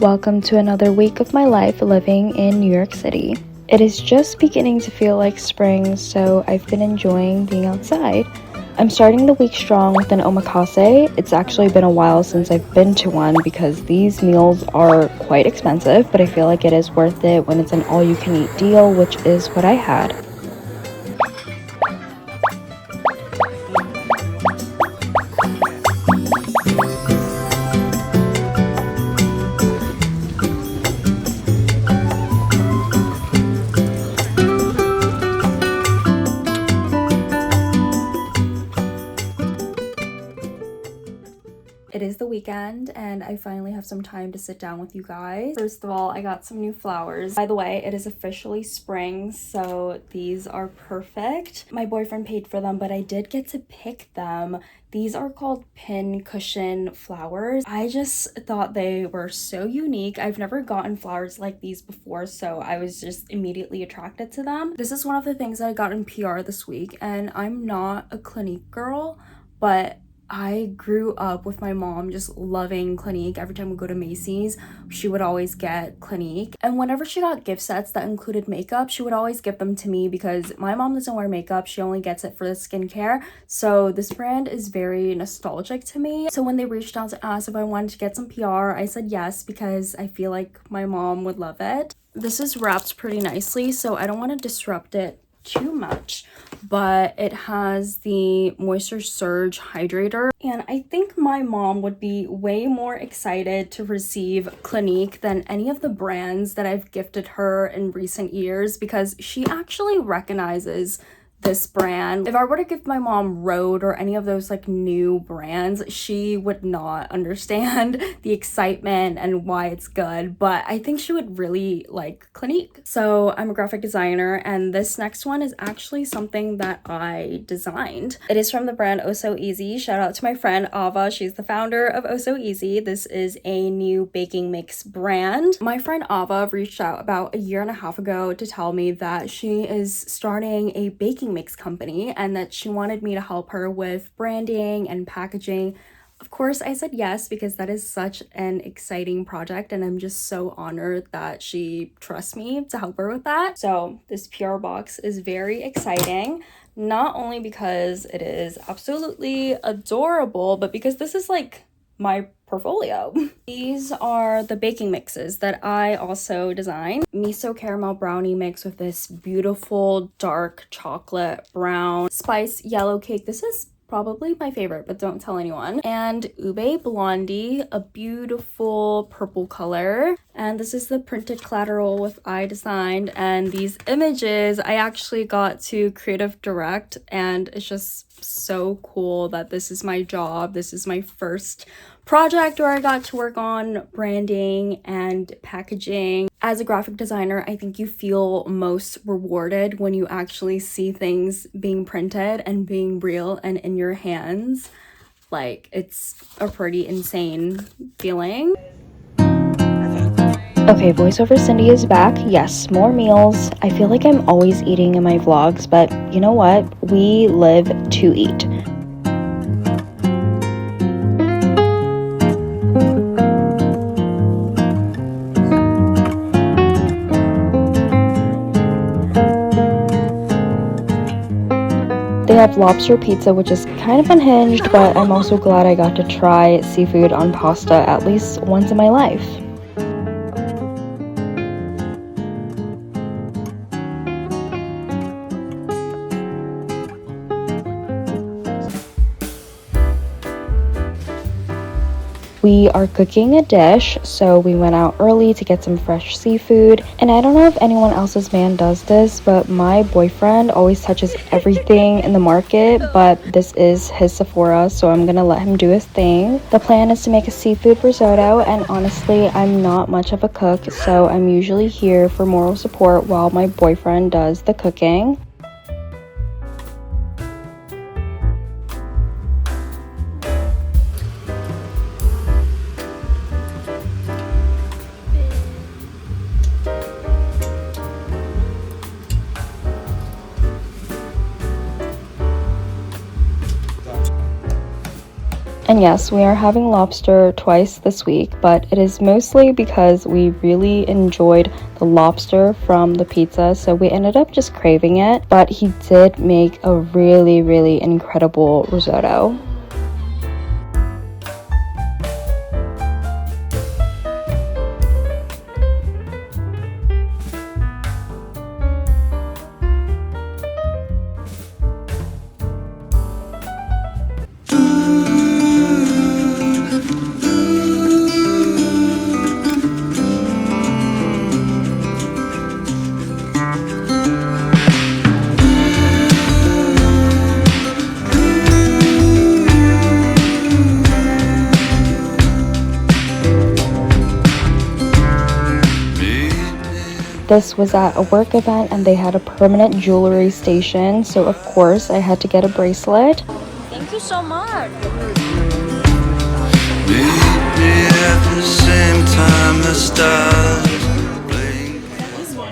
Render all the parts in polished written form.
Welcome to another week of my life living in New York City. It is just beginning to feel like spring, so I've been enjoying being outside. I'm starting the week strong with an omakase. It's actually been a while since I've been to one because these meals are quite expensive, but I feel like it is worth it when it's an all-you-can-eat deal, which is what I had. It is the weekend and I finally have some time to sit down with you guys. First of all, I got some new flowers. By the way, it is officially spring, so these are perfect. My boyfriend paid for them, but I did get to pick them. These are called pin cushion flowers. I just thought they were so unique. I've never gotten flowers like these before, so I was just immediately attracted to them. This is one of the things that I got in PR this week, and I'm not a Clinique girl, but I grew up with my mom just loving Clinique. Every time we go to Macy's, she would always get Clinique. And whenever she got gift sets that included makeup, she would always give them to me because my mom doesn't wear makeup. She only gets it for the skincare. So this brand is very nostalgic to me. So when they reached out to ask if I wanted to get some PR, I said yes because I feel like my mom would love it. This is wrapped pretty nicely, so I don't want to disrupt it too much, but it has the Moisture Surge Hydrator, and I think my mom would be way more excited to receive Clinique than any of the brands that I've gifted her in recent years because she actually recognizes this brand. If I were to give my mom Rhode or any of those like new brands, she would not understand the excitement and why it's good, but I think she would really like Clinique. So I'm a graphic designer, and this next one is actually something that I designed. It is from the brand Oh So Easy. Shout out to my friend Ava. She's the founder of Oh So Easy. This is a new baking mix brand. My friend Ava reached out about a year and a half ago to tell me that she is starting a baking mix company and that she wanted me to help her with branding and packaging. Of course, I said yes because that is such an exciting project and I'm just so honored that she trusts me to help her with that. So this PR box is very exciting, not only because it is absolutely adorable, but because this is like my portfolio. These are the baking mixes that I also designed. Miso caramel brownie mix with this beautiful dark chocolate brown spice yellow cake. This is probably my favorite, but don't tell anyone. And ube blondie, a beautiful purple color. And this is the printed collateral with I designed. And these images I actually got to creative direct, and it's just so cool that this is my job. This is my first project where I got to work on branding and packaging. As a graphic designer, I think you feel most rewarded when you actually see things being printed and being real and in your hands. Like, it's a pretty insane feeling. Okay, voiceover Cindy is back. Yes, more meals. I feel like I'm always eating in my vlogs, but you know what? We live to eat. They have lobster pizza, which is kind of unhinged, but I'm also glad I got to try seafood on pasta at least once in my life. We are cooking a dish, so we went out early to get some fresh seafood. And I don't know if anyone else's man does this, but my boyfriend always touches everything in the market, but this is his Sephora, so I'm gonna let him do his thing. The plan is to make a seafood risotto, and honestly, I'm not much of a cook, so I'm usually here for moral support while my boyfriend does the cooking. And yes, we are having lobster twice this week, but it is mostly because we really enjoyed the lobster from the pizza, so we ended up just craving it. But he did make a really, really incredible risotto. This was at a work event and they had a permanent jewelry station, so of course I had to get a bracelet. Thank you so much.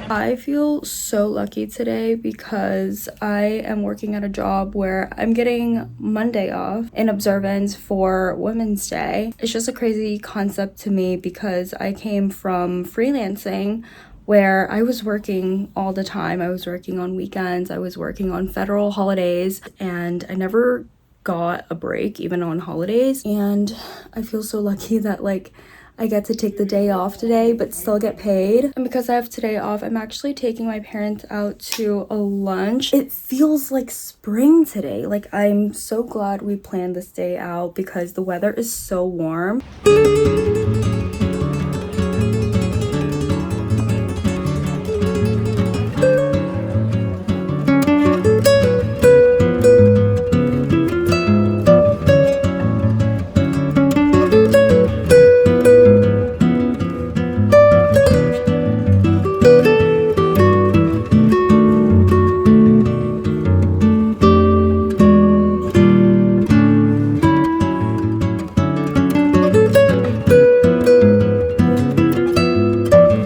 I feel so lucky today because I am working at a job where I'm getting Monday off in observance for Women's Day. It's just a crazy concept to me because I came from freelancing where I was working all the time. I was working on weekends, I was working on federal holidays, and I never got a break even on holidays. And I feel so lucky that like I get to take the day off today but still get paid. And because I have today off, I'm actually taking my parents out to a lunch. It feels like spring today. Like, I'm so glad we planned this day out because the weather is so warm.